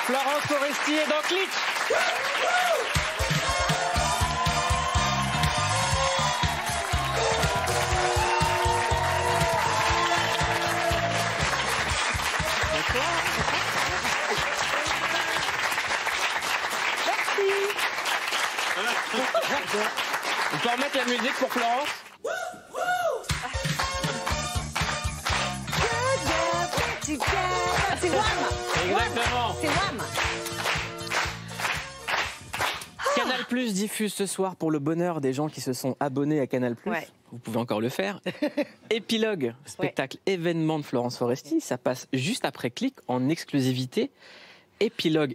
Florence Foresti est dans Clic. On peut remettre la musique pour Florence? C'est Wham! Exactement. C'est Wham! Canal Plus diffuse ce soir pour le bonheur des gens qui se sont abonnés à Canal Plus. Ouais. Vous pouvez encore le faire. Épilogue, spectacle événement de Florence Foresti. Ça passe juste après Clic en exclusivité. Épilogue.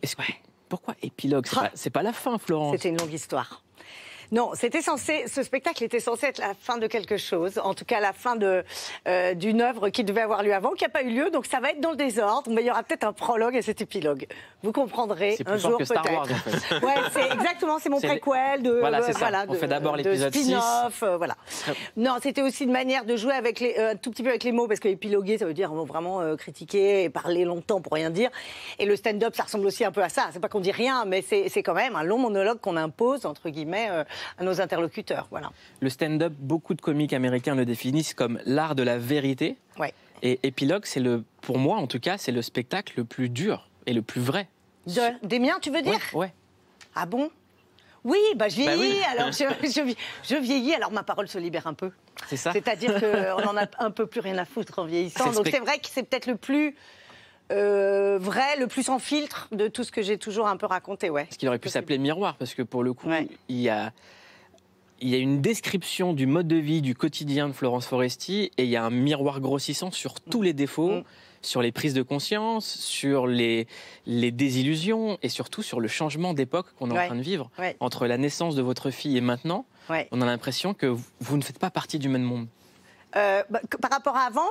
Pourquoi épilogue? C'est pas la fin, Florence. C'était une longue histoire. Non, ce spectacle était censé être la fin de quelque chose, en tout cas la fin d'une œuvre qui devait avoir lieu avant, qui n'a pas eu lieu, donc ça va être dans le désordre, mais il y aura peut-être un prologue à cet épilogue. Vous comprendrez un jour peut-être. C'est plus fort que Star Wars, en fait. Ouais, c'est exactement, c'est mon préquel de voilà, c'est ça. On fait d'abord l'épisode 6. Spin-off, voilà. Non, c'était aussi une manière de jouer avec un tout petit peu avec les mots, parce que épiloguer, ça veut dire vraiment critiquer et parler longtemps pour rien dire. Et le stand-up, ça ressemble aussi un peu à ça. C'est pas qu'on dit rien, mais c'est quand même un long monologue qu'on impose, entre guillemets, à nos interlocuteurs, voilà. Le stand-up, beaucoup de comiques américains le définissent comme l'art de la vérité. Ouais. Et Épilogue, pour moi en tout cas, c'est le spectacle le plus dur et le plus vrai. Des miens, tu veux dire? Ouais. Ah bon? Oui, je vieillis, oui. alors je vieillis, alors ma parole se libère un peu. C'est ça. C'est-à-dire qu'on en a un peu plus rien à foutre en vieillissant. Donc c'est vrai que c'est peut-être le plus vrai, le plus sans filtre de tout ce que j'ai toujours un peu raconté, ouais. Parce qu'il aurait pu s'appeler Miroir, parce que pour le coup, il y a une description du mode de vie, du quotidien de Florence Foresti, et il y a un miroir grossissant sur tous les défauts, sur les prises de conscience, sur les désillusions, et surtout sur le changement d'époque qu'on est en train de vivre. Entre la naissance de votre fille et maintenant, on a l'impression que vous ne faites pas partie du même monde. Par rapport à avant?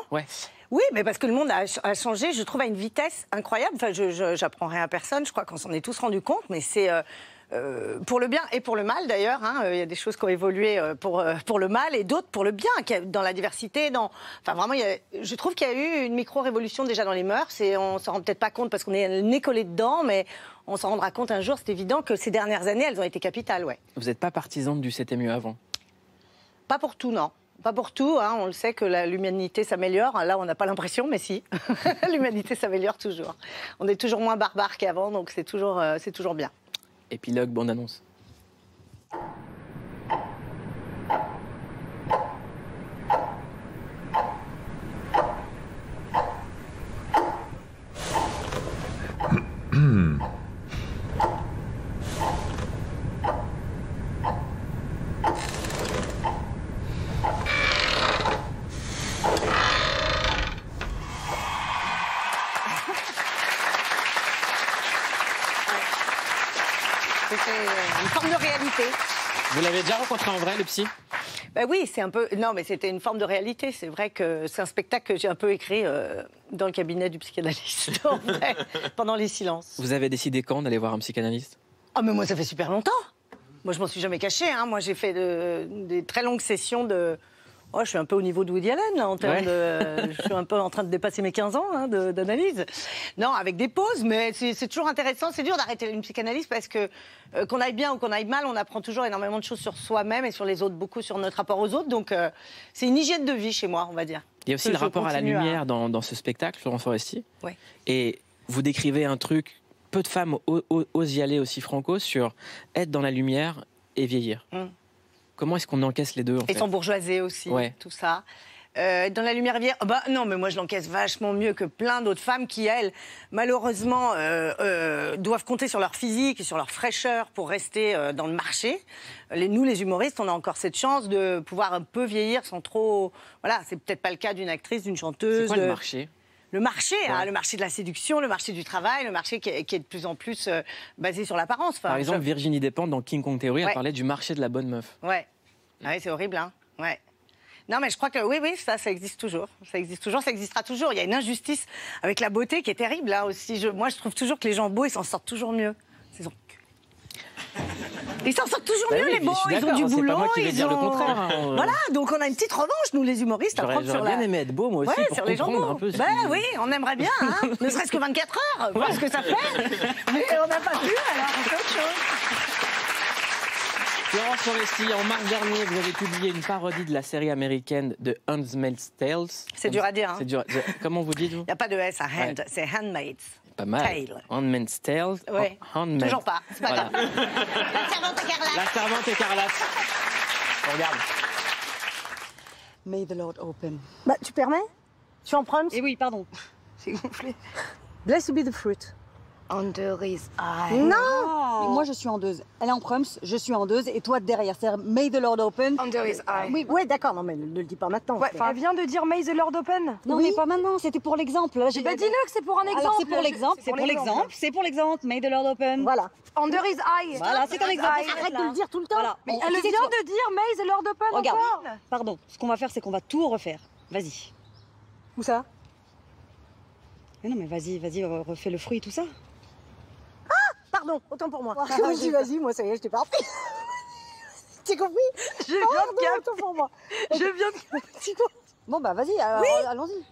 Oui, mais parce que le monde a changé, je trouve, à une vitesse incroyable. Enfin, j'apprends rien à personne, je crois qu'on s'en est tous rendu compte, mais c'est pour le bien et pour le mal, d'ailleurs. Il y a des choses qui ont évolué pour le mal et d'autres pour le bien, dans la diversité. Enfin, vraiment, je trouve qu'il y a eu une micro-révolution déjà dans les mœurs, et on s'en rend peut-être pas compte parce qu'on est le nez collé dedans, mais on s'en rendra compte un jour, c'est évident que ces dernières années, elles ont été capitales, ouais. Vous n'êtes pas partisane du C'était mieux avant? Pas pour tout, non. Pas pour tout, on le sait que l'humanité s'améliore. Là, on n'a pas l'impression, mais si. L'humanité s'améliore toujours. On est toujours moins barbare qu'avant, donc c'est toujours bien. Épilogue, bande-annonce. C'était une forme de réalité. Vous l'avez déjà rencontré en vrai, le psy? Oui, c'est un peu... Non, mais c'était une forme de réalité. C'est vrai que c'est un spectacle que j'ai un peu écrit dans le cabinet du psychanalyste, en vrai, pendant les silences. Vous avez décidé quand d'aller voir un psychanalyste? Ah, mais moi, ça fait super longtemps. Moi, je m'en suis jamais cachée. Moi, j'ai fait des très longues sessions de... Oh, je suis un peu au niveau de Woody Allen, là, en termes de... Je suis un peu en train de dépasser mes 15 ans d'analyse. Non, avec des pauses, mais c'est toujours intéressant. C'est dur d'arrêter une psychanalyse parce que, qu'on aille bien ou qu'on aille mal, on apprend toujours énormément de choses sur soi-même et sur les autres, beaucoup sur notre rapport aux autres. Donc, c'est une hygiène de vie chez moi, on va dire. Il y a aussi le rapport à la lumière dans ce spectacle, Florence Foresti. Ouais. Et vous décrivez un truc, peu de femmes osent y aller aussi franco, sur être dans la lumière et vieillir. Comment est-ce qu'on encaisse les deux, en fait? Et s'embourgeoiser aussi, tout ça. Dans la lumière vieille, non, mais moi je l'encaisse vachement mieux que plein d'autres femmes qui, elles, malheureusement, doivent compter sur leur physique et sur leur fraîcheur pour rester dans le marché. Nous, les humoristes, on a encore cette chance de pouvoir un peu vieillir sans trop... Voilà, c'est peut-être pas le cas d'une actrice, d'une chanteuse. C'est quoi le marché? Le marché, le marché de la séduction, le marché du travail, le marché qui est de plus en plus basé sur l'apparence. Enfin, par exemple, Virginie Despentes, dans King Kong Theory, a parlé du marché de la bonne meuf. Ouais. Ah oui, c'est horrible, hein. Ouais. Non, mais je crois que oui, ça existe toujours. Ça existe toujours, ça existera toujours. Il y a une injustice avec la beauté qui est terrible, là aussi. Moi, je trouve toujours que les gens beaux, ils s'en sortent toujours mieux. Ils s'en sortent toujours mieux, les beaux. Ils ont du boulot. C'est pas moi qui vais dire le contraire. Voilà, donc on a une petite revanche, nous, les humoristes, à prendre sur J'aurais bien aimé être beau, moi aussi, pour sur les gens comprendre beaux. un peu. Oui, on aimerait bien, ne serait-ce que 24 heures, voir ce que ça fait. Florence Foresti, en mars dernier, vous avez publié une parodie de la série américaine de Handmaid's Tale. C'est dur à dire. C'est dur. Comment vous dites, vous? Il n'y a pas de S à hand, c'est Handmaid's. Pas mal. Tale. Handmaid's Tale. Oui. Toujours pas. C'est pas grave. La servante écarlate. La servante écarlate. On regarde. May the Lord open. Bah, tu permets? Tu en prends? Eh oui, pardon. J'ai gonflé. Blessed be the fruit. Under his eye. Non! Moi, je suis endeuse. Elle est en prums, je suis endeuse, et toi derrière. C'est May the Lord open. Under his eye. Oui, ouais, d'accord, non, mais ne le dis pas maintenant. Ouais, elle vient de dire May the Lord open. Non, Oui. mais pas maintenant, c'était pour l'exemple. Là, Bah dis-le que c'est pour un exemple. Alors, c'est pour l'exemple, c'est pour l'exemple, c'est pour l'exemple. May the Lord open. Voilà. Under his eye. Voilà, c'est un exemple. Arrête de le dire tout le temps. Voilà. Mais On- elle tu sais vient quoi de dire May the Lord open Regarde, encore. pardon. Ce qu'on va faire, c'est qu'on va tout refaire. Vas-y. Où ça? Mais non, mais vas-y, refais le fruit, tout ça. Pardon, autant pour moi. Je me dis, vas-y, moi, ça y est, je t'ai pas repris. Tu as compris? Je viens de capter. Autant pour moi. Je viens de... Bon, bah vas-y, allons-y.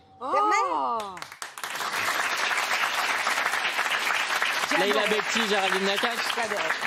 Leïla Bekti, Géraldine Nakache,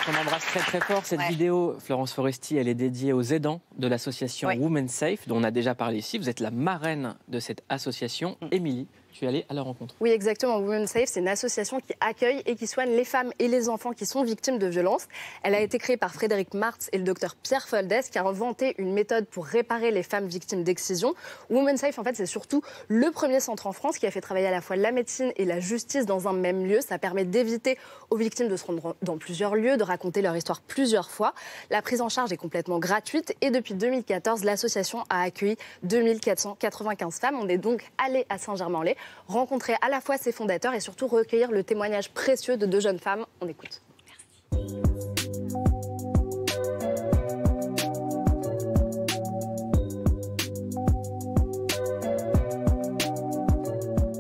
on embrasse très très fort. Cette vidéo, Florence Foresti, elle est dédiée aux aidants de l'association Women Safe, dont on a déjà parlé ici. Vous êtes la marraine de cette association. Émilie, tu es allée à la rencontre. Oui, exactement. Women Safe, c'est une association qui accueille et qui soigne les femmes et les enfants qui sont victimes de violences. Elle a été créée par Frédéric Martz et le docteur Pierre Foldès, qui a inventé une méthode pour réparer les femmes victimes d'excision. Women Safe, en fait, c'est surtout le premier centre en France qui a fait travailler à la fois la médecine et la justice dans un même lieu. Ça permet d'éviter aux victimes de se rendre dans plusieurs lieux, de raconter leur histoire plusieurs fois. La prise en charge est complètement gratuite et depuis 2014, l'association a accueilli 2495 femmes. On est donc allé à Saint-Germain-en-Laye rencontrer à la fois ses fondateurs et surtout recueillir le témoignage précieux de deux jeunes femmes. On écoute.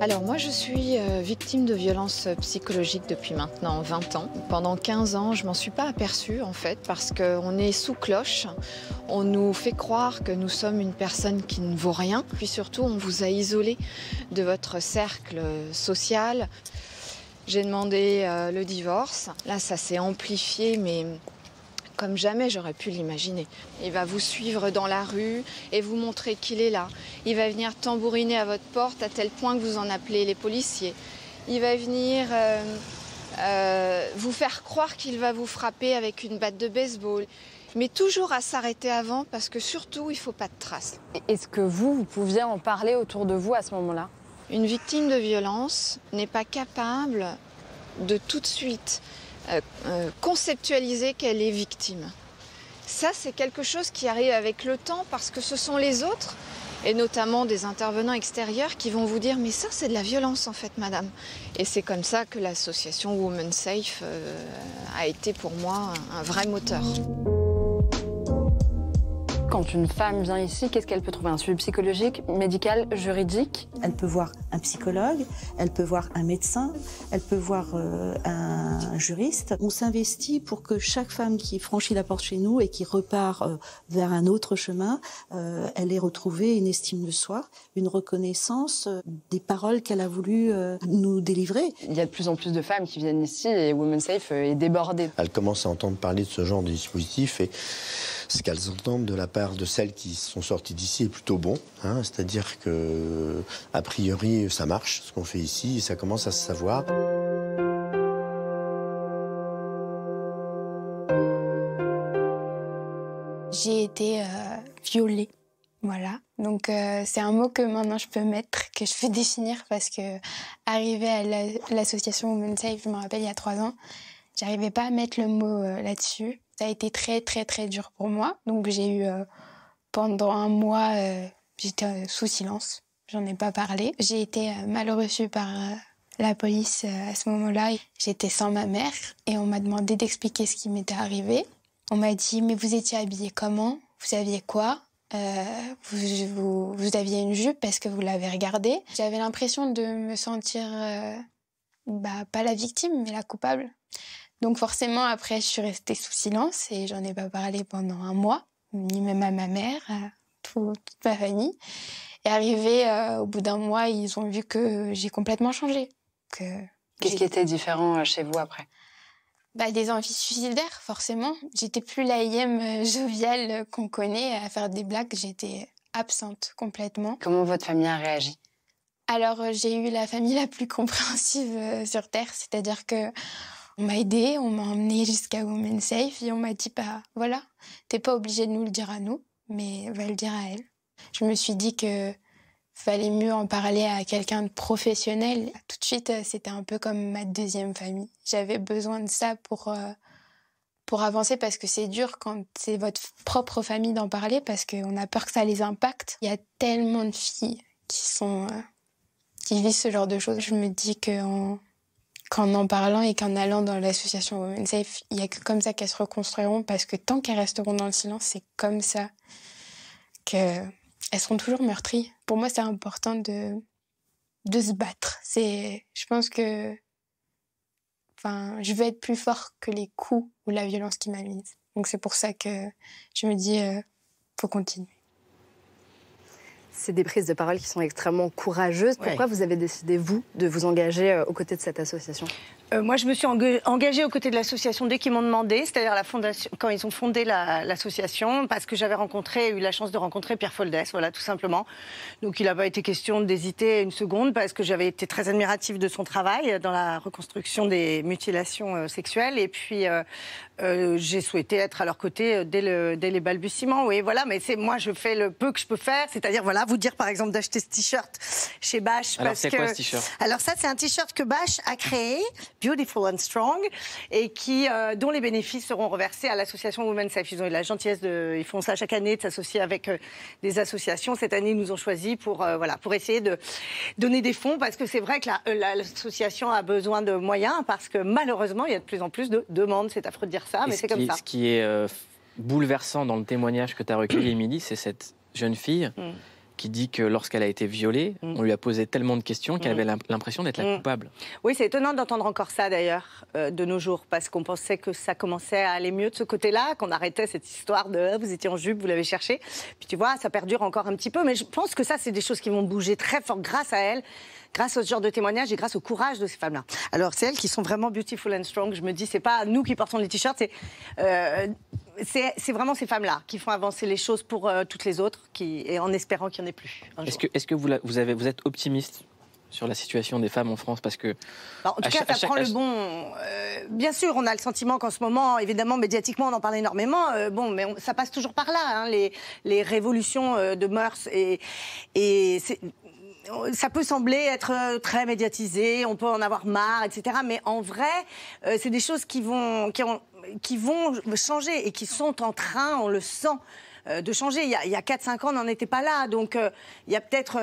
Alors moi je suis victime de violences psychologiques depuis maintenant 20 ans. Pendant 15 ans, je m'en suis pas aperçue en fait parce qu'on est sous cloche. On nous fait croire que nous sommes une personne qui ne vaut rien. Puis surtout, on vous a isolé de votre cercle social. J'ai demandé le divorce. Là, ça s'est amplifié, mais comme jamais j'aurais pu l'imaginer. Il va vous suivre dans la rue et vous montrer qu'il est là. Il va venir tambouriner à votre porte à tel point que vous en appelez les policiers. Il va venir vous faire croire qu'il va vous frapper avec une batte de baseball. Mais toujours à s'arrêter avant parce que surtout, il ne faut pas de traces. Est-ce que vous pouviez en parler autour de vous à ce moment-là? Une victime de violence n'est pas capable de tout de suite conceptualiser qu'elle est victime. Ça, c'est quelque chose qui arrive avec le temps parce que ce sont les autres, et notamment des intervenants extérieurs, qui vont vous dire « mais ça, c'est de la violence en fait, madame ». Et c'est comme ça que l'association Women Safe a été pour moi un vrai moteur. Quand une femme vient ici, qu'est-ce qu'elle peut trouver? Un suivi psychologique, médical, juridique? Elle peut voir un psychologue, elle peut voir un médecin, elle peut voir un juriste. On s'investit pour que chaque femme qui franchit la porte chez nous et qui repart vers un autre chemin, elle ait retrouvé une estime de soi, une reconnaissance des paroles qu'elle a voulu nous délivrer. Il y a de plus en plus de femmes qui viennent ici et Women Safe est débordée. Elles commencent à entendre parler de ce genre de dispositif et ce qu'elles entendent de la part de celles qui sont sorties d'ici est plutôt bon. Hein, c'est-à-dire que, a priori, ça marche, ce qu'on fait ici, et ça commence à se savoir. J'ai été violée, voilà. Donc c'est un mot que maintenant je peux mettre, que je peux définir parce que arrivée à l'association Women Safe, je me rappelle il y a 3 ans, j'arrivais pas à mettre le mot là-dessus. Ça a été très très très dur pour moi. Donc j'ai eu pendant un mois, j'étais sous silence, j'en ai pas parlé. J'ai été mal reçue par la police à ce moment-là. J'étais sans ma mère et on m'a demandé d'expliquer ce qui m'était arrivé. On m'a dit, mais vous étiez habillée comment? Vous aviez quoi? Vous aviez une jupe parce que vous l'avez regardée. J'avais l'impression de me sentir, pas la victime, mais la coupable. Donc forcément, après, je suis restée sous silence et j'en ai pas parlé pendant un mois, ni même à ma mère, à toute ma famille. Et arrivé au bout d'un mois, ils ont vu que j'ai complètement changé. Qu'est-ce qui était différent chez vous après? Des envies suicidaires, forcément. J'étais plus la IM joviale qu'on connaît à faire des blagues. J'étais absente complètement. Comment votre famille a réagi? Alors, j'ai eu la famille la plus compréhensive sur Terre. C'est-à-dire que on m'a aidée, on m'a emmenée jusqu'à Women's Safe et on m'a dit, voilà, t'es pas obligée de nous le dire à nous, mais va le dire à elle. Je me suis dit que fallait mieux en parler à quelqu'un de professionnel. Tout de suite, c'était un peu comme ma deuxième famille. J'avais besoin de ça pour avancer parce que c'est dur quand c'est votre propre famille d'en parler parce qu'on a peur que ça les impacte. Il y a tellement de filles qui vivent ce genre de choses. Je me dis qu'en en parlant et qu'en allant dans l'association Women's Safe, il n'y a que comme ça qu'elles se reconstruiront parce que tant qu'elles resteront dans le silence, c'est comme ça qu'elles seront toujours meurtries. Pour moi, c'est important de se battre. Je pense que je veux être plus fort que les coups ou la violence qui m'a mise. Donc c'est pour ça que je me dis, faut continuer. C'est des prises de parole qui sont extrêmement courageuses. Pourquoi vous avez décidé, vous, de vous engager aux côtés de cette association? Moi, je me suis engagée aux côtés de l'association dès qu'ils m'ont demandé, c'est-à-dire la fondation, quand ils ont fondé l'association, parce que j'avais eu la chance de rencontrer Pierre Foldès, voilà, tout simplement. Donc, il n'a pas été question d'hésiter une seconde, parce que j'avais été très admirative de son travail dans la reconstruction des mutilations sexuelles. Et puis, j'ai souhaité être à leur côté dès les balbutiements. Oui, voilà, mais moi, je fais le peu que je peux faire, c'est-à-dire, voilà, vous dire, par exemple, d'acheter ce t-shirt chez Bash. Alors, c'est quoi ce t-shirt? Alors, ça, c'est un t-shirt que Bash a créé, Beautiful and Strong, et dont les bénéfices seront reversés à l'association Women's Safe. Ils ont eu la gentillesse ils font ça chaque année, de s'associer avec des associations. Cette année, ils nous ont choisis pour essayer de donner des fonds, parce que c'est vrai que l'association a besoin de moyens, parce que malheureusement, il y a de plus en plus de demandes. C'est affreux de dire ça, mais c'est comme ça. Ce qui est bouleversant dans le témoignage que tu as recueilli, Émilie, c'est cette jeune fille qui dit que lorsqu'elle a été violée, on lui a posé tellement de questions qu'elle avait l'impression d'être la coupable. Oui, c'est étonnant d'entendre encore ça d'ailleurs, de nos jours, parce qu'on pensait que ça commençait à aller mieux de ce côté-là, qu'on arrêtait cette histoire de vous étiez en jupe, vous l'avez cherché. Puis tu vois, ça perdure encore un petit peu, mais je pense que ça, c'est des choses qui vont bouger très fort grâce à elle, grâce à ce genre de témoignages et grâce au courage de ces femmes-là. Alors, c'est elles qui sont vraiment beautiful and strong. Je me dis, c'est pas nous qui portons les t-shirts, c'est vraiment ces femmes-là qui font avancer les choses pour toutes les autres, et en espérant qu'il n'y en ait plus. Est-ce que vous êtes optimiste sur la situation des femmes en France, parce que... En tout cas, ça prend le bon... bien sûr, on a le sentiment qu'en ce moment, évidemment, médiatiquement, on en parle énormément, mais ça passe toujours par là, les révolutions de mœurs, et ça peut sembler être très médiatisé, on peut en avoir marre, etc. Mais en vrai, c'est des choses qui vont changer et qui sont en train, on le sent, de changer. Il y a 4-5 ans, on n'en était pas là. Donc, il y a peut-être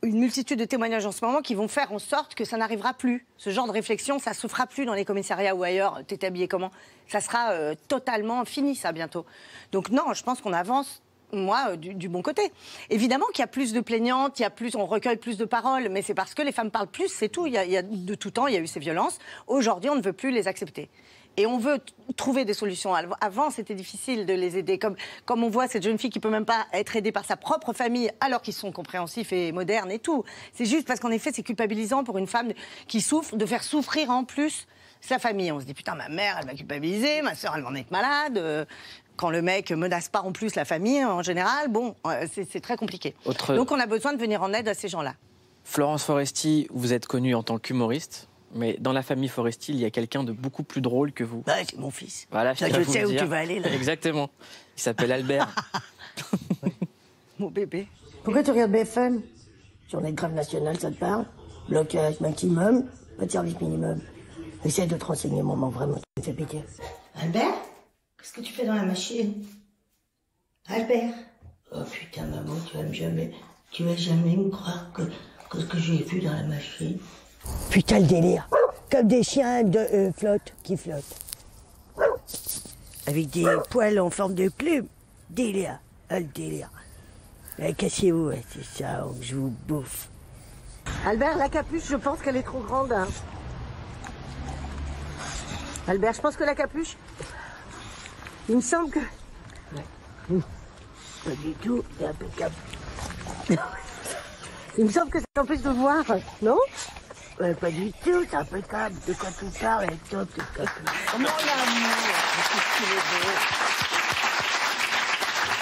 une multitude de témoignages en ce moment qui vont faire en sorte que ça n'arrivera plus. Ce genre de réflexion, ça ne se fera plus dans les commissariats ou ailleurs. T'es habillé comment? Ça sera totalement fini, ça, bientôt. Donc non, je pense qu'on avance, moi, du bon côté. Évidemment qu'il y a plus de plaignantes, on recueille plus de paroles, mais c'est parce que les femmes parlent plus, c'est tout. Il y a de tout temps, il y a eu ces violences. Aujourd'hui, on ne veut plus les accepter. Et on veut trouver des solutions. Avant, c'était difficile de les aider. Comme on voit cette jeune fille qui ne peut même pas être aidée par sa propre famille, alors qu'ils sont compréhensifs et modernes et tout. C'est juste parce qu'en effet, c'est culpabilisant pour une femme qui souffre, de faire souffrir en plus sa famille. On se dit, putain, ma mère, elle m'a culpabilisé, ma soeur, elle va en être malade. Quand le mec menace pas en plus la famille, en général, c'est très compliqué. Donc on a besoin de venir en aide à ces gens-là. Florence Foresti, vous êtes connue en tant qu'humoriste, mais dans la famille Foresti, il y a quelqu'un de beaucoup plus drôle que vous. C'est mon fils. Voilà, je sais où tu vas aller, là. Exactement. Il s'appelle Albert. Mon bébé. Pourquoi tu regardes BFM? Journée de grève nationale, ça te parle? Blocage maximum, pas de service minimum. Essaye de te renseigner, maman, vraiment, ça me fait pitié. Albert? Qu'est-ce que tu fais dans la machine? Albert? Oh putain, maman, tu vas jamais me croire que ce que j'ai vu dans la machine. Putain, le délire. Comme des chiens qui flottent. Avec des poils en forme de plume. Délire. Le délire. Cassez-vous, c'est ça, je vous bouffe. Albert, la capuche, je pense qu'elle est trop grande. Hein. Albert, je pense que la capuche... Il me semble que... Pas du tout, c'est impeccable. Il me semble que ça t'empêche de voir, non? Pas du tout, c'est impeccable. De quoi tu parles, elle est top, c'est top. Oh mon amour,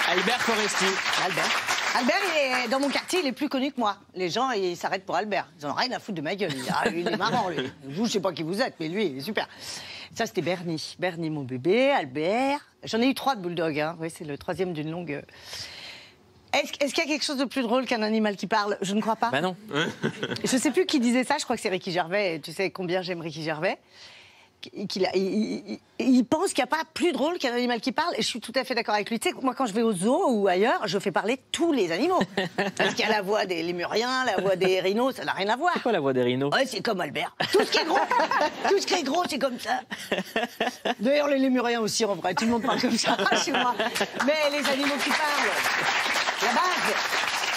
Albert Foresti. Albert, il est, dans mon quartier, il est plus connu que moi. Les gens, ils s'arrêtent pour Albert. Ils en ont rien à foutre de ma gueule. Il est marrant, lui. Vous, je sais pas qui vous êtes, mais lui, il est super. Ça, c'était Bernie. Bernie, mon bébé, Albert. J'en ai eu 3 de bulldog, hein. Oui, c'est le 3e d'une longue... Est-ce qu'il y a quelque chose de plus drôle qu'un animal qui parle? Je ne crois pas. Bah non. Je sais plus qui disait ça, je crois que c'est Ricky Gervais. Et tu sais combien j'aime Ricky Gervais. Il pense qu'il n'y a pas plus drôle qu'un animal qui parle, et je suis tout à fait d'accord avec lui. Tu sais, moi, quand je vais au zoo ou ailleurs, je fais parler tous les animaux. Parce qu'il y a la voix des lémuriens, la voix des rhinos, ça n'a rien à voir. C'est quoi la voix des rhinos? Ouais, c'est comme Albert. Tout ce qui est gros, c'est comme ça. D'ailleurs, les lémuriens aussi, en vrai, tout le monde parle comme ça chez moi. Mais les animaux qui parlent, la base.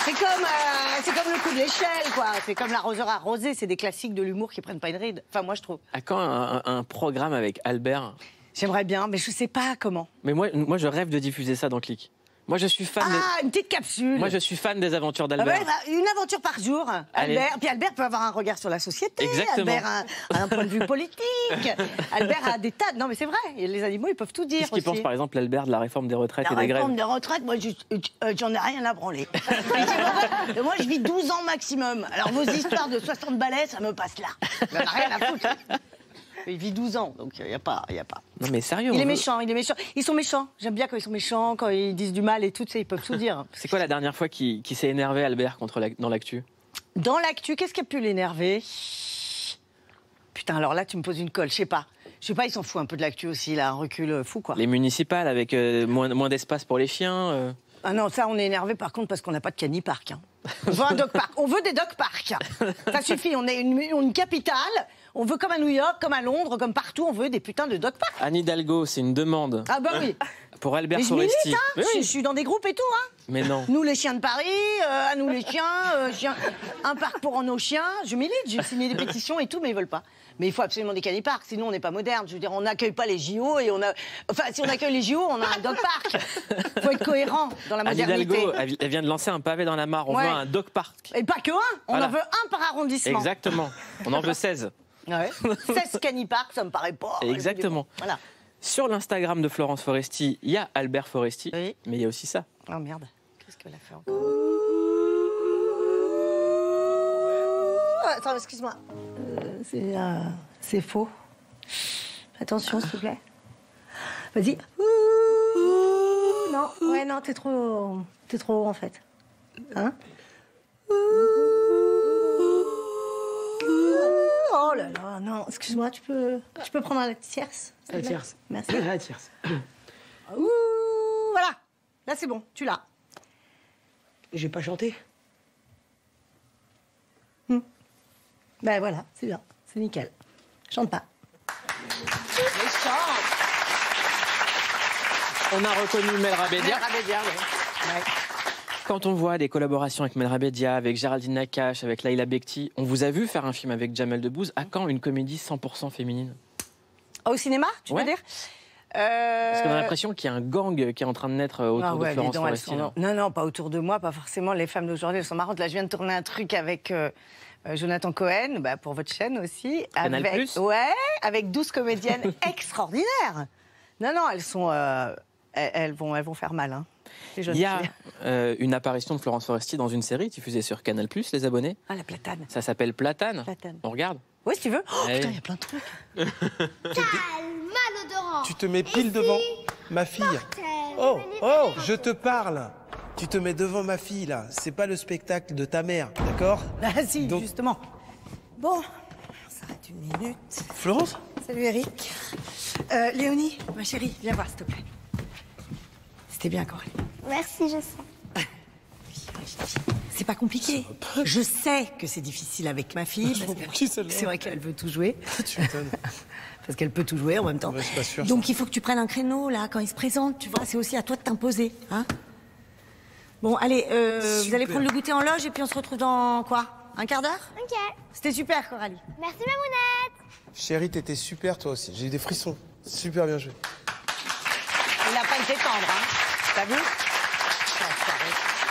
C'est comme le coup de l'échelle, quoi. C'est comme l'arroseur arrosé. C'est des classiques de l'humour qui prennent pas une ride. Enfin, moi, je trouve. À quand un programme avec Albert? J'aimerais bien, mais je sais pas comment. Mais moi, je rêve de diffuser ça dans Click. Moi, je suis fan. Une petite capsule. Moi, je suis fan des aventures d'Albert. Ah ouais, une aventure par jour. Albert. Puis Albert peut avoir un regard sur la société. Exactement. Albert a un point de vue politique. Albert a des tas. Non, mais c'est vrai. Les animaux, ils peuvent tout dire. Qu'est-ce qu'il pense, par exemple, Albert, de la réforme des retraites et des grèves? La réforme des retraites, moi, j'en ai rien à branler. Moi, je vis 12 ans maximum. Alors, vos histoires de 60 balais, ça me passe là. J'en ai rien à foutre. Il vit 12 ans, donc il n'y a pas. Non mais sérieux. Il est méchant. Ils sont méchants. J'aime bien quand ils sont méchants, quand ils disent du mal et tout, tu sais, ils peuvent tout dire. C'est quoi la dernière fois qu'il s'est énervé, Albert, dans l'actu? Dans l'actu, qu'est-ce qui a pu l'énerver? Putain, alors là, tu me poses une colle, je sais pas. Il s'en fout un peu de l'actu aussi, là, un recul fou, quoi. Les municipales avec moins d'espace pour les chiens. Ah non, ça, on est énervé par contre parce qu'on n'a pas de canipark. Hein. On veut un dog park. On veut des dog parks. Ça suffit, on est une capitale. On veut comme à New York, comme à Londres, comme partout, on veut des putains de dog parks. Anne Hidalgo, c'est une demande. Ah bah oui. Pour Albert Mais je Foresti. milite, hein. Oui. Je suis dans des groupes et tout. Hein. Mais non. Nous les chiens de Paris, à nous les chiens, un parc pour nos chiens. Je milite, j'ai signé des pétitions et tout, mais ils veulent pas. Mais il faut absolument des caniparks, sinon on n'est pas moderne. Je veux dire, on n'accueille pas les JO et on a... Enfin, si on accueille les JO, on a un dog park. Il faut être cohérent dans la modernité. Anne Hidalgo, elle vient de lancer un pavé dans la mare. On veut un dog park. Et pas que un, on en veut un par arrondissement. Exactement. On en veut 16. Ouais. 16 caniparks, ça me paraît pas. Exactement. Voilà. Sur l'Instagram de Florence Foresti, il y a Albert Foresti, oui. Mais il y a aussi ça. Oh merde, qu'est-ce qu'elle a fait encore? Attends, excuse-moi. C'est faux. Attention, s'il te plaît. Vas-y. Non, ouais, non, t'es trop haut en fait. Hein? Oh là là, non, excuse-moi, tu peux prendre la tierce? La tierce. Merci. La tierce. Voilà, là c'est bon, tu l'as. J'ai pas chanté. Ben voilà, c'est bien, c'est nickel. Chante pas. Mais chante. On a reconnu Melra Bédia. Melra Bédia, oui. Ouais. Quand on voit des collaborations avec Melra Bédia, avec Géraldine Nakache, avec Laila Bekti, on vous a vu faire un film avec Jamel Debbouze. À quand une comédie 100% féminine? Au cinéma, tu veux dire? Parce qu'on a l'impression qu'il y a un gang qui est en train de naître autour de Florence Foresti. Non, pas autour de moi, pas forcément. Les femmes d'aujourd'hui, elles sont marrantes. Là, je viens de tourner un truc avec Jonathan Cohen, pour votre chaîne aussi. Canal+. Avec 12 comédiennes extraordinaires. Non, elles vont faire mal. Hein. Il y a une apparition de Florence Foresti dans une série diffusée sur Canal+, les abonnés. Ah, la Platane. Ça s'appelle Platane. On regarde? Oui, si tu veux. Oh, putain, il y a plein de trucs. Tu te mets pile devant ma fille. Oh, je te parle. Tu te mets devant ma fille, là. C'est pas le spectacle de ta mère, d'accord? Ah si, donc... justement. Bon, on s'arrête une minute. Florence? Salut Eric. Léonie, ma chérie, viens voir, s'il te plaît. C'était bien, Coralie. Merci, je sais. C'est pas compliqué. Je sais que c'est difficile avec ma fille. C'est vrai qu'elle veut tout jouer. Tu m'étonnes. Parce qu'elle peut tout jouer en même temps. Je suis pas sûr, donc il faut que tu prennes un créneau, là, quand il se présente, tu vois. C'est aussi à toi de t'imposer, hein. Bon, allez, vous allez prendre le goûter en loge et puis on se retrouve dans quoi? Un quart d'heure? Ok. C'était super, Coralie. Merci, Mamounette. Chérie, t'étais super, toi aussi. J'ai eu des frissons. Super bien joué. Il n'a pas été tendre, hein. T'as vu?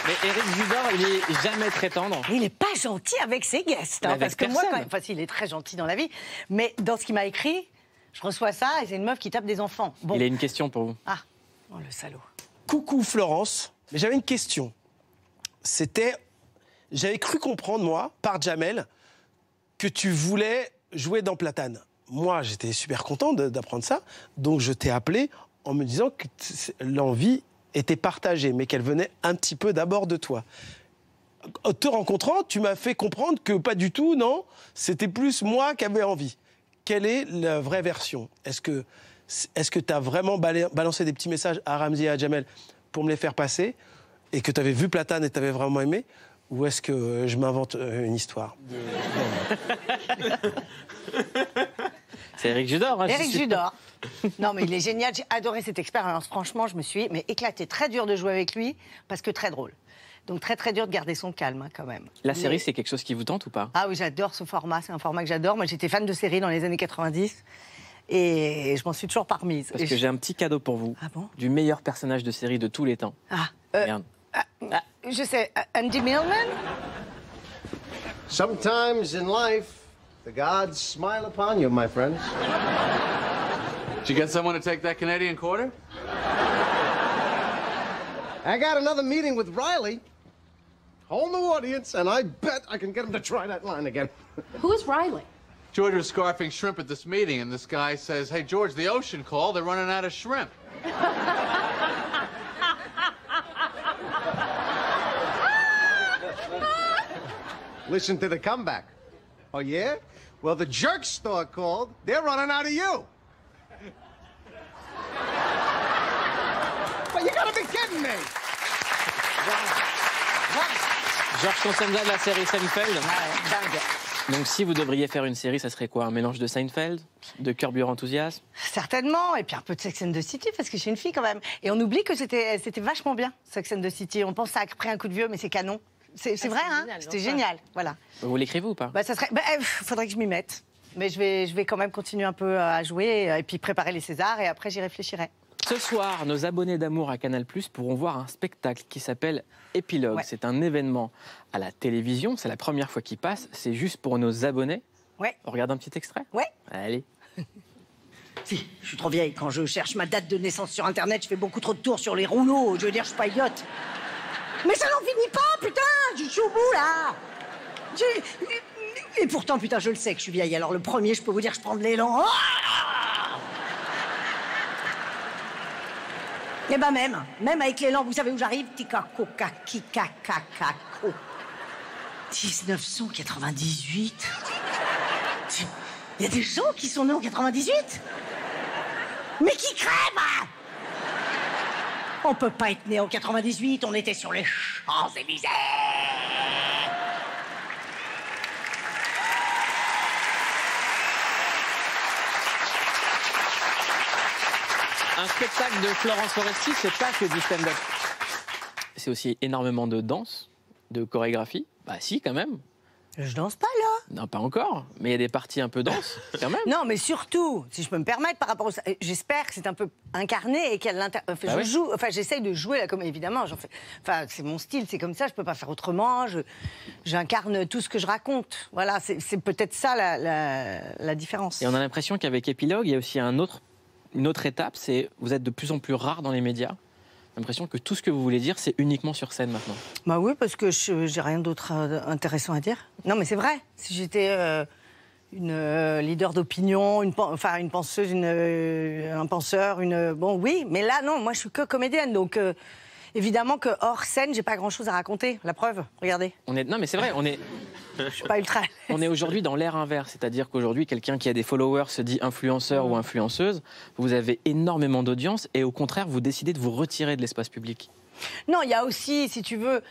Mais Éric Judor, il est jamais très tendre. Il n'est pas gentil avec ses guests. Hein, parce que moi, il est très gentil dans la vie. Mais dans ce qu'il m'a écrit, je reçois ça et c'est une meuf qui tape des enfants. Bon. Il a une question pour vous. Ah, oh le salaud. Coucou Florence, mais j'avais une question. J'avais cru comprendre, moi, par Jamel, que tu voulais jouer dans Platane. Moi, j'étais super content d'apprendre ça, donc je t'ai appelé en me disant que l'envie était partagée, mais qu'elle venait un petit peu d'abord de toi. En te rencontrant, tu m'as fait comprendre que pas du tout, non, c'était plus moi qui avais envie. Quelle est la vraie version? Est-ce que tu as vraiment balancé des petits messages à Ramzy et à Jamel pour me les faire passer, et que tu avais vu Platane et tu avais vraiment aimé? Ou est-ce que je m'invente une histoire? C'est Éric Judor. Hein, Éric Judor. Non, mais il est génial. J'ai adoré cette expérience. Franchement, je me suis éclaté. Très dur de jouer avec lui, parce que très drôle. Donc très très dur de garder son calme, hein, quand même. La série, c'est quelque chose qui vous tente ou pas? Ah oui, j'adore ce format. C'est un format que j'adore. Moi, j'étais fan de séries dans les années 90. Et je m'en suis toujours parmise. Parce que j'ai un petit cadeau pour vous. Ah bon? Du meilleur personnage de série de tous les temps. Merde. Je sais, Andy Millman? Sometimes in life, the gods smile upon you, my friends. Did you get someone to take that Canadian quarter? I got another meeting with Riley. Whole new audience, and I bet I can get him to try that line again. Who is Riley? George was scarfing shrimp at this meeting, and this guy says, "Hey, George, the ocean called. They're running out of shrimp." Listen to the comeback. Oh, yeah? Well, the jerk store called. They're running out of you. But you gotta be kidding me. Georges Costanza de la série Seinfeld. Ouais, dingue. Donc si vous devriez faire une série, ça serait quoi? Un mélange de Seinfeld, de Curb Your Enthusiasm? Certainement, et puis un peu de Sex and the City, parce que je suis une fille quand même. Et on oublie que c'était vachement bien, Sex and the City. On pense que ça a pris un coup de vieux, mais c'est canon. C'est vrai, hein? C'était génial, voilà. Vous l'écrivez ou pas? Ça serait... faudrait que je m'y mette. Mais je vais quand même continuer un peu à jouer, et puis préparer les Césars, et après j'y réfléchirai. Ce soir, nos abonnés d'Amour à Canal+ pourront voir un spectacle qui s'appelle Épilogue. Ouais. C'est un événement à la télévision, c'est la première fois qu'il passe, c'est juste pour nos abonnés. Ouais. On regarde un petit extrait? Ouais. Allez. Si, je suis trop vieille. Quand je cherche ma date de naissance sur Internet, je fais beaucoup trop de tours sur les rouleaux. Je veux dire, je suis pas idiote. Mais ça n'en finit pas, putain! Je suis au bout, là! Et pourtant, putain, je le sais que je suis vieille. Alors, le premier, je peux vous dire, je prends de l'élan. Et ben même avec l'élan, vous savez où j'arrive? Tikako, kakikakakako. 1998. Il y a des gens qui sont nés en 98? Mais qui crèvent! On peut pas être né en 98, on était sur les Champs-Élysées. Un spectacle de Florence Foresti, c'est pas que du stand-up. C'est aussi énormément de danse, de chorégraphie. Bah si, quand même. Je danse pas, là. Non, pas encore. Mais il y a des parties un peu danse, quand même. Non, mais surtout, si je peux me permettre, par rapport au... J'espère que c'est un peu incarné et qu'elle j'essaye de jouer la comédie, évidemment. C'est mon style, c'est comme ça, je peux pas faire autrement. J'incarne tout ce que je raconte. Voilà, c'est peut-être ça la différence. Et on a l'impression qu'avec Épilogue, il y a aussi une autre étape, c'est vous êtes de plus en plus rare dans les médias. J'ai l'impression que tout ce que vous voulez dire, c'est uniquement sur scène maintenant. Bah oui, parce que j'ai rien d'autre intéressant à dire. Non, mais c'est vrai. Si j'étais une leader d'opinion, une penseuse, un penseur, bon, oui, mais là, non, moi, je suis que comédienne, donc évidemment que hors scène, j'ai pas grand-chose à raconter. La preuve, regardez. Non, mais c'est vrai, je suis pas ultra. On est aujourd'hui dans l'ère inverse, c'est-à-dire qu'aujourd'hui, quelqu'un qui a des followers se dit influenceur ou influenceuse. Vous avez énormément d'audience et au contraire, vous décidez de vous retirer de l'espace public. Non, il y a aussi, si tu veux,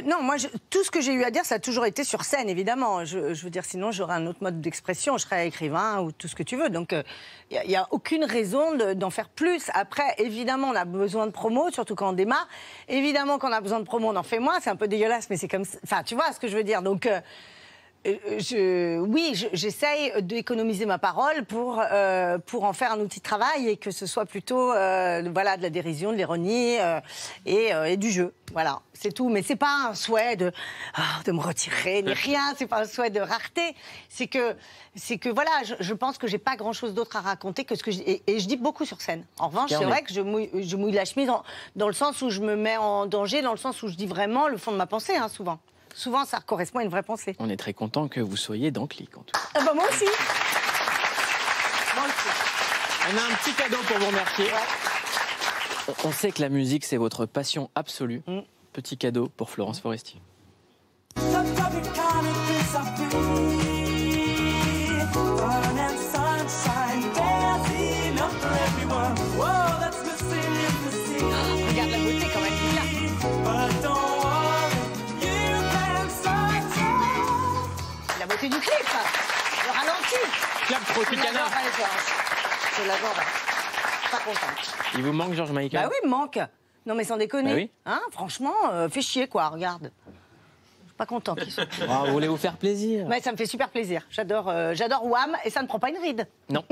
non, moi, tout ce que j'ai eu à dire, ça a toujours été sur scène, évidemment. Je veux dire, sinon, j'aurais un autre mode d'expression. Je serais écrivain ou tout ce que tu veux. Donc, il n'y a aucune raison d'en faire plus. Après, évidemment, on a besoin de promo, surtout quand on démarre. Évidemment, quand on a besoin de promo, on en fait moins. C'est un peu dégueulasse, mais c'est comme ça. Enfin, tu vois ce que je veux dire. Donc, j'essaye d'économiser ma parole pour en faire un outil de travail et que ce soit plutôt voilà, de la dérision, de l'ironie et du jeu. Voilà, c'est tout. Mais c'est pas un souhait de me retirer, ni rien. C'est pas un souhait de rareté. C'est que voilà, je pense que j'ai pas grand-chose d'autre à raconter que ce que et je dis beaucoup sur scène. En revanche, c'est vrai que je mouille la chemise dans le sens où je me mets en danger, dans le sens où je dis vraiment le fond de ma pensée, hein, souvent. Souvent, ça correspond à une vraie pensée. On est très content que vous soyez dans Click, en tout cas. Moi aussi. On a un petit cadeau pour vous remercier. Ouais. On sait que la musique, c'est votre passion absolue. Petit cadeau pour Florence Foresti. Regarde la beauté quand même. La beauté du clip, le ralenti. Clap Tropicana. Je l'adore. Pas contente. Il vous manque George Michael? Bah oui, il me manque. Non mais sans déconner. Bah oui. Hein, franchement, fais chier quoi, regarde. Je suis pas contente qu'ils soient. Vous voulez vous faire plaisir? Mais ça me fait super plaisir. J'adore Wham et ça ne prend pas une ride. Non.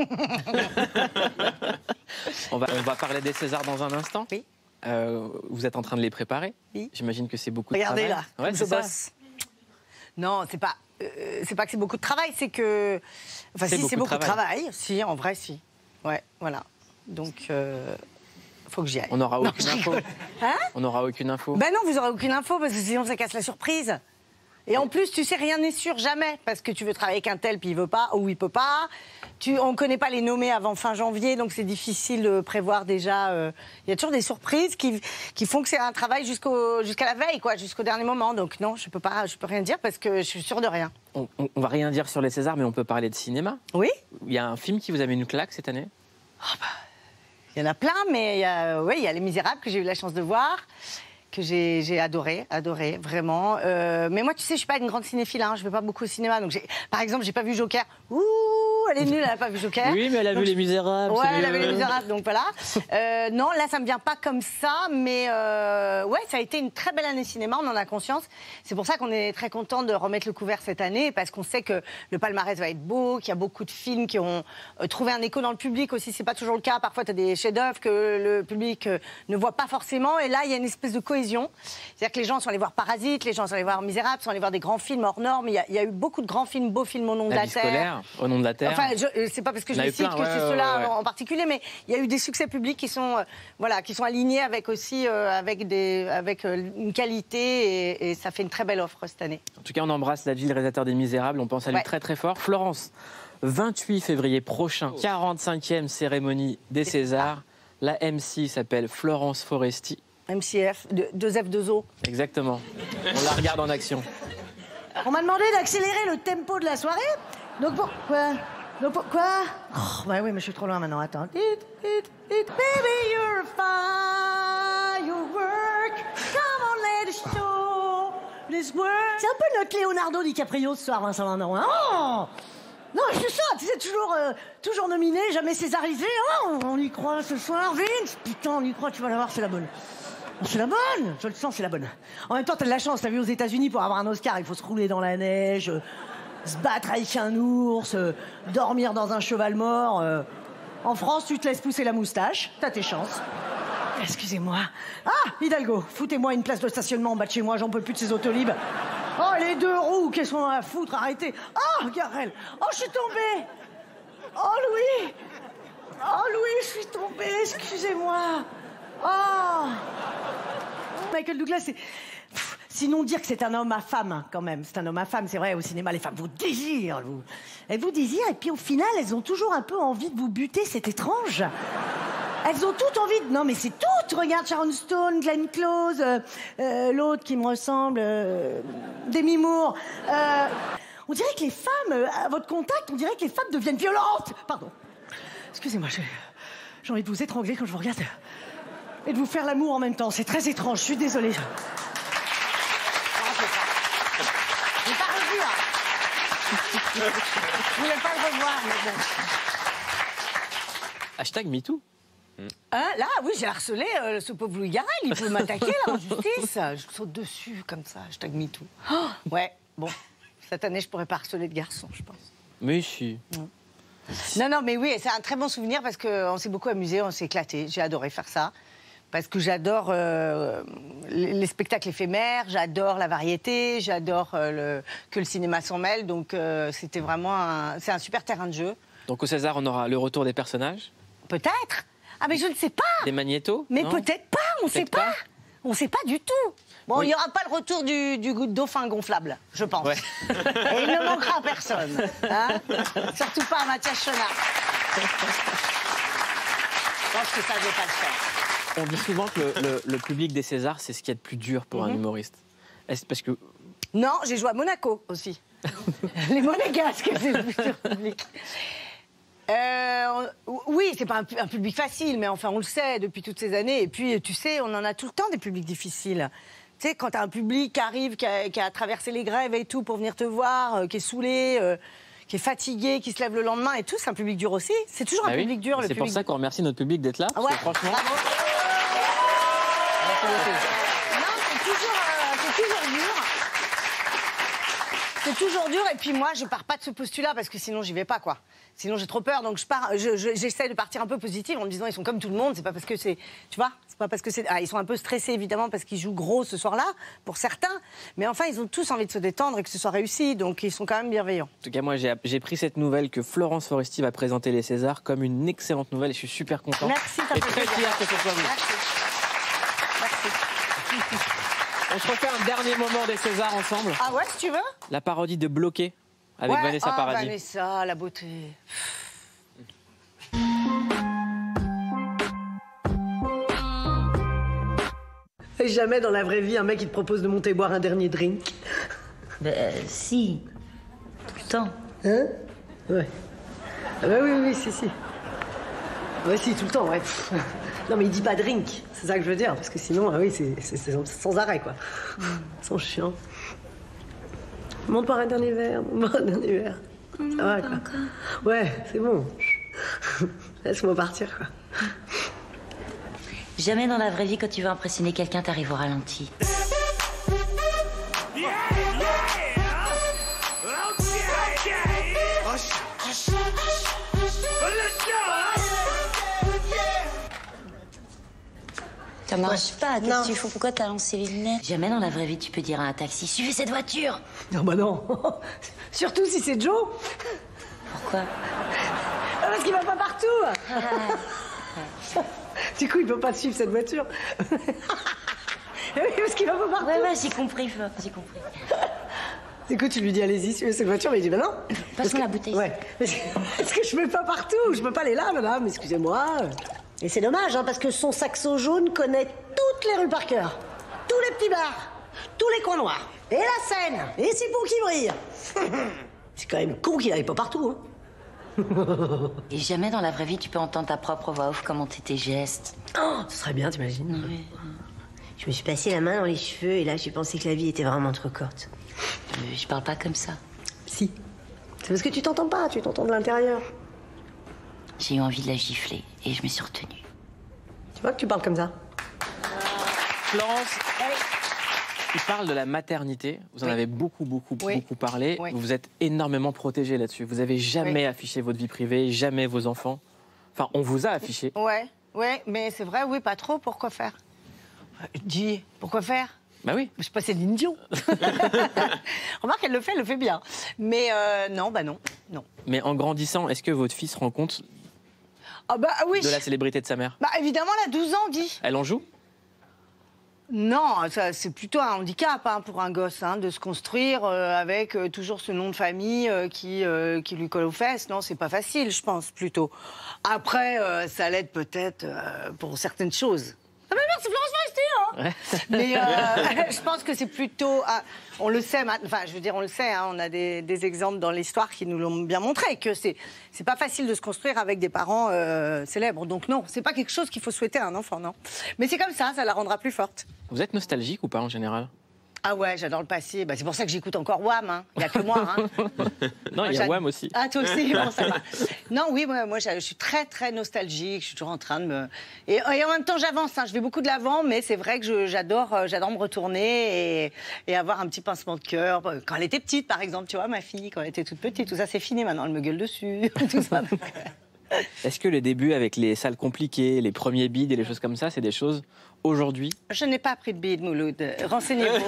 on va parler des Césars dans un instant. Oui. Vous êtes en train de les préparer? Oui. J'imagine que c'est beaucoup de Regardez travail. là, Ouais, je bosse. Non, c'est pas que c'est beaucoup de travail, c'est que... Enfin, si, c'est beaucoup de travail. Si, en vrai, si. Ouais, voilà. Donc, faut que j'y aille. On n'aura aucune info. Hein? On n'aura aucune info. Ben non, vous n'aurez aucune info, parce que sinon, ça casse la surprise. Et en plus, tu sais, rien n'est sûr, jamais. Parce que tu veux travailler avec un tel, puis il veut pas, ou il peut pas. On ne connaît pas les nommés avant fin janvier, donc c'est difficile de prévoir déjà. Il y a toujours des surprises qui font que c'est un travail jusqu'à la veille, quoi, jusqu'au dernier moment. Donc non, je peux rien dire parce que je suis sûre de rien. On va rien dire sur les Césars, mais on peut parler de cinéma. Oui. Il y a un film qui vous a mis une claque cette année? Il y en a plein, mais il y a Les Misérables que j'ai eu la chance de voir, que j'ai adoré, vraiment. Mais moi, tu sais, je suis pas une grande cinéphile, hein, je vais pas beaucoup au cinéma. Donc, par exemple, j'ai pas vu Joker. Ouh, elle est nulle, elle a pas vu Joker. Oui, mais elle a vu Les Misérables. Ouais, elle a vu Les Misérables, donc voilà. Non, là, ça me vient pas comme ça, mais ouais, ça a été une très belle année cinéma, on en a conscience. C'est pour ça qu'on est très content de remettre le couvert cette année, parce qu'on sait que le palmarès va être beau, qu'il y a beaucoup de films qui ont trouvé un écho dans le public aussi. C'est pas toujours le cas. Parfois, tu as des chefs-d'œuvre que le public ne voit pas forcément, et là, il y a une espèce de cohésion. C'est-à-dire que les gens sont allés voir Parasite, les gens sont allés voir Misérables, sont allés voir des grands films hors normes. Il y a eu beaucoup de grands films, beaux films au nom de la Terre. Au nom de la Terre. Enfin, c'est pas parce que je les cite que c'est ceux-là en particulier, mais il y a eu des succès publics qui sont alignés avec aussi avec une qualité et ça fait une très belle offre cette année. En tout cas, on embrasse Ladji, le réalisateur des Misérables. On pense à lui très très fort. Florence, 28 février prochain, 45e cérémonie des Césars. La MC s'appelle Florence Foresti. MCF, 2F2O. Exactement. On la regarde en action. On m'a demandé d'accélérer le tempo de la soirée. Donc pourquoi? Bah oui, mais je suis trop loin maintenant, attends. Baby, you're a firework. Come on, let us show this world. C'est un peu notre Leonardo DiCaprio ce soir, Vincent Lindon. Oh non, c'est ça, tu sais, toujours nominé, jamais césarisé. Oh, on y croit ce soir, Vince. Putain, on y croit, tu vas la voir, c'est la bonne. C'est la bonne, je le sens, c'est la bonne. En même temps, t'as de la chance, t'as vu aux États-Unis pour avoir un Oscar, il faut se rouler dans la neige, se battre avec un ours, dormir dans un cheval mort. En France, tu te laisses pousser la moustache, t'as tes chances. Excusez-moi. Ah, Hidalgo, foutez-moi une place de stationnement en bas de chez moi, j'en peux plus de ces autolibes. Oh, les deux roues, qu'est-ce qu'on a à foutre, arrêtez. Oh, Garel, oh, je suis tombée. Oh, Louis, je suis tombée, excusez-moi. Oh Michael Douglas, c'est... Sinon dire que c'est un homme à femme, hein, quand même. C'est un homme à femme, c'est vrai, au cinéma, les femmes vous désirent. Elles vous désirent, et puis au final, elles ont toujours un peu envie de vous buter, c'est étrange. Elles ont toutes envie de... Non, mais c'est toutes. Regarde Sharon Stone, Glenn Close, l'autre qui me ressemble, Demi Moore. On dirait que les femmes, à votre contact, on dirait que les femmes deviennent violentes. Pardon. Excusez-moi, j'ai envie de vous étrangler quand je vous regarde. Et de vous faire l'amour en même temps. C'est très étrange, je suis désolée. J'ai pas revu, hein. Je voulais pas le revoir, mais bon. Hashtag MeToo. Hein, là, oui, j'ai harcelé ce pauvre Louis Garrel. Il peut m'attaquer, là, en justice. Je saute dessus, comme ça. Hashtag MeToo. Oh, ouais, bon. Cette année, je pourrais pas harceler de garçons, je pense. Mais si. Non, mais oui, c'est un très bon souvenir parce qu'on s'est beaucoup amusé, on s'est éclaté. J'ai adoré faire ça. Parce que j'adore les spectacles éphémères, j'adore la variété, j'adore que le cinéma s'en mêle. Donc c'était vraiment c'est un super terrain de jeu. Donc au César, on aura le retour des personnages? Peut-être. Ah mais je ne sais pas. Des magnétos? Mais peut-être pas, on ne sait pas. On ne sait pas du tout. Bon, il n'y aura pas le retour du dauphin gonflable, je pense. Ouais. Et il ne manquera à personne. Hein, surtout pas à Mathias Chenard. Je pense que ça ne veut pas le faire. On dit souvent que le public des Césars, c'est ce qu'il y a de plus dur pour un humoriste. Est-ce parce que... Non, j'ai joué à Monaco aussi. Les Monégasques, c'est le plus dur public. Oui, c'est pas un public facile, mais enfin, on le sait depuis toutes ces années. Et puis, tu sais, on en a tout le temps des publics difficiles. Tu sais, quand t'as un public qui arrive, qui a traversé les grèves et tout pour venir te voir, qui est saoulé... qui est fatigué, qui se lève le lendemain et tout, c'est un public dur aussi. C'est toujours un public dur, le public. C'est pour ça qu'on remercie notre public d'être là. Parce que franchement... Non, c'est toujours dur. C'est toujours dur, et puis moi, je pars pas de ce postulat, parce que sinon, j'y vais pas, quoi. Sinon, j'ai trop peur, donc j'essaie de partir un peu positive en me disant, ils sont comme tout le monde, c'est pas parce que c'est... Tu vois, c'est pas parce que c'est... Ah, ils sont un peu stressés, évidemment, parce qu'ils jouent gros ce soir-là, pour certains, mais enfin, ils ont tous envie de se détendre et que ce soit réussi, donc ils sont quand même bienveillants. En tout cas, moi, j'ai pris cette nouvelle que Florence Foresti va présenter les Césars comme une excellente nouvelle, et je suis super content. Merci, et très fier que ce soit vous. Merci. On se refait un dernier moment des Césars ensemble. Ah ouais, si tu veux. La parodie de Bloqué avec Vanessa Paradis. Vanessa, la beauté. Et jamais dans la vraie vie un mec qui te propose de monter boire un dernier drink. Si. Tout le temps. Hein? Ouais. Ah bah oui, si. Ouais, si, tout le temps, ouais. Non, mais il dit pas drink, c'est ça que je veux dire, parce que sinon, ah oui, c'est sans arrêt, quoi. Sans chiant. Monte boire un dernier verre, monte boire un dernier verre. Ça va, quoi. Ouais, c'est bon. Laisse-moi partir, quoi. Jamais dans la vraie vie, quand tu veux impressionner quelqu'un, t'arrives au ralenti. Ça marche pas, qu'est-ce que tu fais? Pourquoi t'as lancé les lunettes? Jamais dans la vraie vie tu peux dire à un taxi, suivez cette voiture. Non, bah non. Surtout si c'est Joe. Pourquoi? Parce qu'il va pas partout. Du coup, il peut pas suivre cette voiture. Oui, parce qu'il va pas partout. Ouais, j'ai compris, j'ai compris. Du coup, tu lui dis, allez-y, suivez cette voiture, mais il dit, bah non. Passe-moi la bouteille. Ouais. Parce que je peux pas partout, je peux pas aller là, madame, excusez-moi. Et c'est dommage, hein, parce que son saxo jaune connaît toutes les rues par cœur. Tous les petits bars, tous les coins noirs. Et la Seine, et ses ponts qui brillent. C'est quand même con qu'il aille pas partout, hein. Et jamais dans la vraie vie tu peux entendre ta propre voix off commenter tes gestes. Oh, ce serait bien, t'imagines? Oui. Je me suis passé la main dans les cheveux et là j'ai pensé que la vie était vraiment trop courte. Je parle pas comme ça. Si. C'est parce que tu t'entends pas, tu t'entends de l'intérieur. J'ai eu envie de la gifler et je me suis retenue. Tu vois que tu parles comme ça? Florence, il parle de la maternité. Vous en avez beaucoup parlé. Oui. Vous êtes énormément protégée là-dessus. Vous avez jamais affiché votre vie privée, jamais vos enfants. Enfin, on vous a affiché. Ouais, mais c'est vrai, oui, pas trop. Pourquoi faire? Dis, pourquoi faire? Bah oui. Je suis pas Céline Dion. Remarque, elle le fait bien. Mais non. Mais en grandissant, est-ce que votre fille se rend compte de la célébrité de sa mère? Bah évidemment, elle a 12 ans, dis. Elle en joue? Non, c'est plutôt un handicap pour un gosse, de se construire avec toujours ce nom de famille qui lui colle aux fesses. Non, c'est pas facile, je pense, plutôt. Après, ça l'aide peut-être pour certaines choses. Ah mais merci Florence Foresti, Mais je pense que c'est plutôt... on le sait, on le sait, on a des exemples dans l'histoire qui nous l'ont bien montré, que c'est pas facile de se construire avec des parents célèbres. Donc non, c'est pas quelque chose qu'il faut souhaiter à un enfant, non. Mais c'est comme ça la rendra plus forte. Vous êtes nostalgique ou pas en général? Ah ouais, j'adore le passé. Bah, c'est pour ça que j'écoute encore Wham. Hein. Il n'y a que moi. Hein. Non, il y a Wham aussi. Ah, toi aussi, bon, ça va. Non, oui, moi je suis très, très nostalgique. Je suis toujours en train de me... Et en même temps, j'avance. Hein. Je vais beaucoup de l'avant, mais c'est vrai que j'adore me retourner et avoir un petit pincement de cœur. Quand elle était petite, par exemple, tu vois, ma fille, quand elle était toute petite, tout ça, c'est fini. Maintenant, elle me gueule dessus. Tout ça. Est-ce que les débuts avec les salles compliquées, les premiers bides et les choses comme ça, c'est des choses aujourd'hui? Je n'ai pas pris de bide, Mouloud. Renseignez-vous.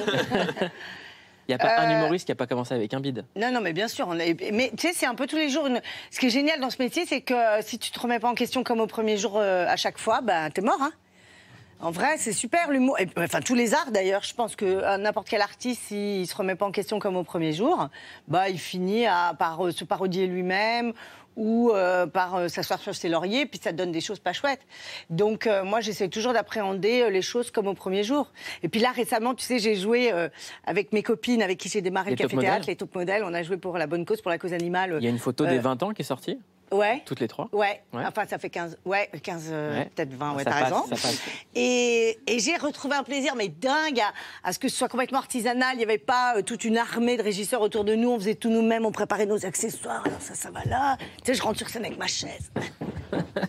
Il n'y a pas un humoriste qui n'a pas commencé avec un bide. Non, mais bien sûr. Mais tu sais, c'est un peu tous les jours. Ce qui est génial dans ce métier, c'est que si tu te remets pas en question comme au premier jour à chaque fois, bah, t'es mort. Hein. En vrai, c'est super l'humour. Enfin, tous les arts d'ailleurs. Je pense que n'importe quel artiste, s'il se remet pas en question comme au premier jour, bah, il finit par se parodier lui-même ou par s'asseoir sur ses lauriers, puis ça te donne des choses pas chouettes. Donc moi, j'essaie toujours d'appréhender les choses comme au premier jour. Et puis là, récemment, tu sais, j'ai joué avec mes copines avec qui j'ai démarré le Café Théâtre, les Top Modèles. On a joué pour la bonne cause, pour la cause animale. Il y a une photo des 20 ans qui est sortie? Ouais. Toutes les trois? Ouais. Enfin, ça fait 15, peut-être 20, ouais, ça t'as passe, raison. ça passe. Et j'ai retrouvé un plaisir, mais dingue, à ce que ce soit complètement artisanal. Il n'y avait pas toute une armée de régisseurs autour de nous. On faisait tout nous-mêmes, on préparait nos accessoires. Alors ça va là. Tu sais, je rentre sur scène avec ma chaise.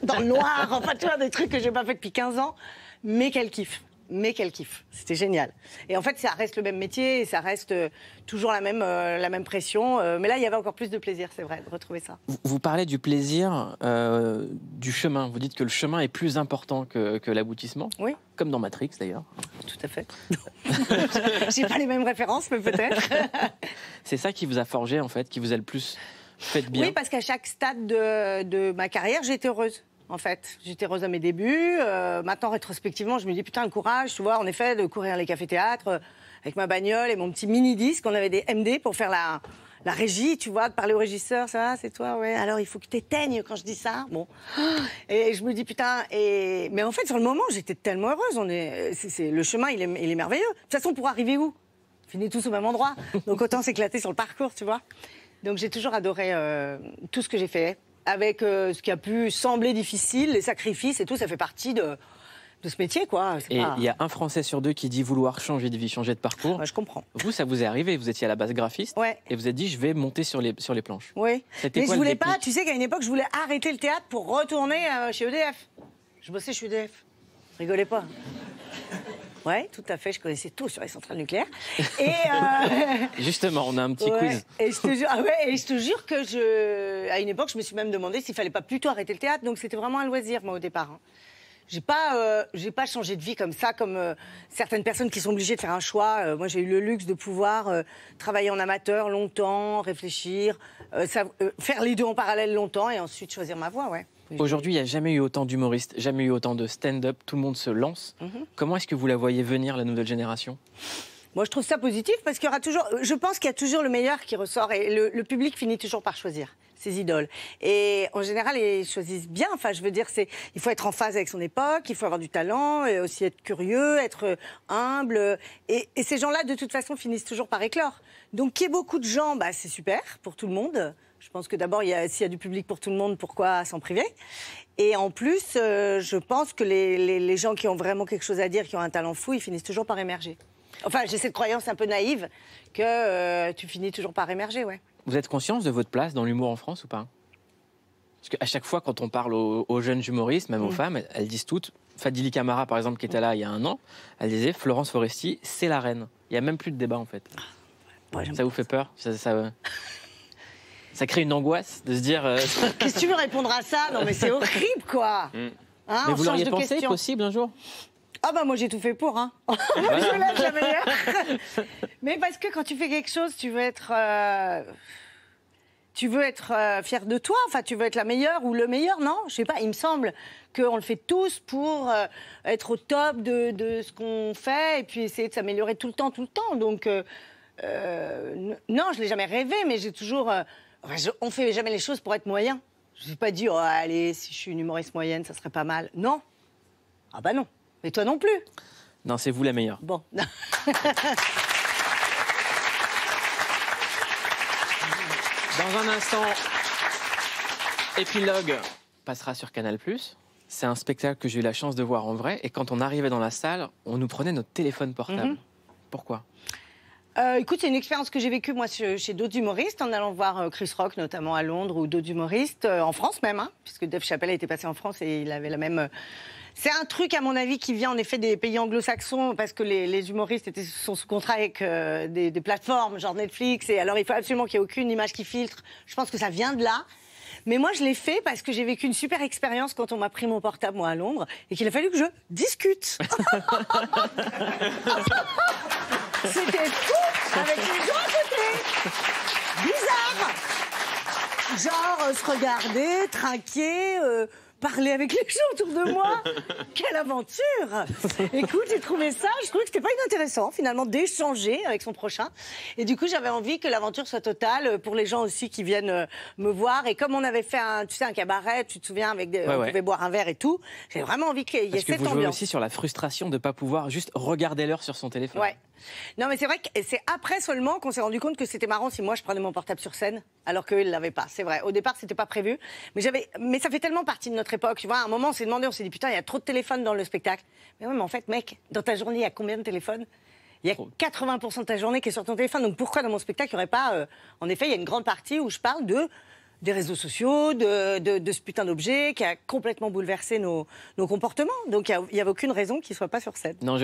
Dans le noir. Enfin, tu vois, des trucs que je n'ai pas fait depuis 15 ans. Mais quel kiff. C'était génial. Et en fait, ça reste le même métier et ça reste toujours la même pression. Mais là, il y avait encore plus de plaisir, c'est vrai, de retrouver ça. Vous parlez du plaisir du chemin. Vous dites que le chemin est plus important que l'aboutissement. Oui. Comme dans Matrix, d'ailleurs. Tout à fait. J'ai pas les mêmes références, mais peut-être. C'est ça qui vous a forgé, en fait, qui vous a le plus fait de bien. Oui, parce qu'à chaque stade de ma carrière, j'étais heureuse. En fait, j'étais heureuse à mes débuts. Maintenant, rétrospectivement, je me dis putain, le courage, tu vois, en effet, de courir les cafés-théâtres avec ma bagnole et mon petit mini-disque. On avait des MD pour faire la régie, tu vois, de parler au régisseur. Ça va, c'est toi, ouais. Alors, il faut que tu éteignes quand je dis ça. Bon. Et je me dis putain. Mais en fait, sur le moment, j'étais tellement heureuse. Le chemin, il est merveilleux. De toute façon, pour arriver où? On finit tous au même endroit. Donc, autant s'éclater sur le parcours, tu vois. Donc, j'ai toujours adoré tout ce que j'ai fait. Avec ce qui a pu sembler difficile, les sacrifices et tout, ça fait partie de ce métier, quoi. Et il y a un Français sur deux qui dit vouloir changer de vie, changer de parcours. Ouais, je comprends. Vous, ça vous est arrivé, vous étiez à la base graphiste, et vous êtes dit, je vais monter sur les planches. Oui, mais je voulais pas, tu sais qu'à une époque, je voulais arrêter le théâtre pour retourner chez EDF. Je bossais chez EDF. Rigolez pas. Ouais, tout à fait, je connaissais tout sur les centrales nucléaires. Et justement, on a un petit quiz. Et je te jure que à une époque, je me suis même demandé s'il fallait pas plutôt arrêter le théâtre. Donc c'était vraiment un loisir, moi, au départ. Hein. J'ai pas changé de vie comme ça, comme certaines personnes qui sont obligées de faire un choix. Moi, j'ai eu le luxe de pouvoir travailler en amateur longtemps, réfléchir, faire les deux en parallèle longtemps et ensuite choisir ma voie, ouais. Aujourd'hui, il n'y a jamais eu autant d'humoristes, jamais eu autant de stand-up, tout le monde se lance. Comment est-ce que vous la voyez venir, la nouvelle génération? Moi, je trouve ça positif parce qu'il y aura toujours... Je pense qu'il y a toujours le meilleur qui ressort et le public finit toujours par choisir ses idoles. Et en général, ils choisissent bien. Enfin, je veux dire, il faut être en phase avec son époque, il faut avoir du talent, et aussi être curieux, être humble. Et ces gens-là, de toute façon, finissent toujours par éclore. Donc, qu'il y ait beaucoup de gens, bah, c'est super pour tout le monde. Je pense que d'abord, s'il y a du public pour tout le monde, pourquoi s'en priver? Et en plus, je pense que les gens qui ont vraiment quelque chose à dire, qui ont un talent fou, ils finissent toujours par émerger. Enfin, j'ai cette croyance un peu naïve que tu finis toujours par émerger, ouais. Vous êtes conscience de votre place dans l'humour en France ou pas? Parce qu'à chaque fois, quand on parle aux jeunes humoristes, même aux femmes, elles disent toutes... Fadili Camara, par exemple, qui était là il y a un an, elle disait Florence Foresti, c'est la reine. Il n'y a même plus de débat, en fait. Ouais, ça vous fait peur? Ça crée une angoisse de se dire... Qu'est-ce que tu veux répondre à ça? Non, mais c'est horrible, quoi. Hein, mais vous l'auriez pensé possible un jour? Ah bah moi j'ai tout fait pour, hein. Je lâche la meilleure. Mais parce que quand tu fais quelque chose, tu veux être fier de toi. Enfin, tu veux être la meilleure ou le meilleur, non? Je sais pas. Il me semble qu'on le fait tous pour être au top de ce qu'on fait et puis essayer de s'améliorer tout le temps. Donc non, je l'ai jamais rêvé, mais j'ai toujours. On fait jamais les choses pour être moyen. Je n'ai pas dit oh allez si je suis une humoriste moyenne, ça serait pas mal. Non. Ah bah non. Et toi non plus? Non, c'est vous la meilleure. Bon. Dans un instant, Épilogue passera sur Canal+. C'est un spectacle que j'ai eu la chance de voir en vrai. Et quand on arrivait dans la salle, on nous prenait notre téléphone portable. Pourquoi? Écoute, c'est une expérience que j'ai vécue moi chez d'autres humoristes, en allant voir Chris Rock, notamment à Londres, ou d'autres humoristes, en France même, hein, puisque Dave Chappelle était passé en France et il avait la même... C'est un truc, à mon avis, qui vient en effet des pays anglo-saxons, parce que les humoristes sont sous contrat avec des plateformes, genre Netflix, et alors il faut absolument qu'il n'y ait aucune image qui filtre. Je pense que ça vient de là. Mais moi, je l'ai fait parce que j'ai vécu une super expérience quand on m'a pris mon portable, moi, à Londres, et qu'il a fallu que je discute. C'était fou, avec les gens à côté. Bizarre. Genre, se regarder, trinquer, parler avec les gens autour de moi. Quelle aventure. Écoute, j'ai trouvé ça, je trouvais que c'était pas inintéressant, finalement, d'échanger avec son prochain. Et du coup, j'avais envie que l'aventure soit totale pour les gens aussi qui viennent me voir. Et comme on avait fait un cabaret, tu te souviens, avec on pouvait boire un verre et tout, j'ai vraiment envie qu'il y ait cette ambiance. Parce que vous jouez aussi sur la frustration de ne pas pouvoir juste regarder l'heure sur son téléphone. Ouais. Non, mais c'est vrai que c'est après seulement qu'on s'est rendu compte que c'était marrant si moi je prenais mon portable sur scène, alors qu'eux ils l'avaient pas. C'est vrai. Au départ, c'était pas prévu. Mais ça fait tellement partie de notre époque. Tu vois, à un moment, on s'est demandé, on s'est dit putain, il y a trop de téléphones dans le spectacle. Mais oui, mais en fait, mec, dans ta journée, il y a combien de téléphones? Il y a 80% de ta journée qui est sur ton téléphone. Donc pourquoi dans mon spectacle, il n'y aurait pas... En effet, il y a une grande partie où je parle des réseaux sociaux, de ce putain d'objet qui a complètement bouleversé nos comportements. Donc il n'y avait aucune raison qu'il ne soit pas sur scène. Non,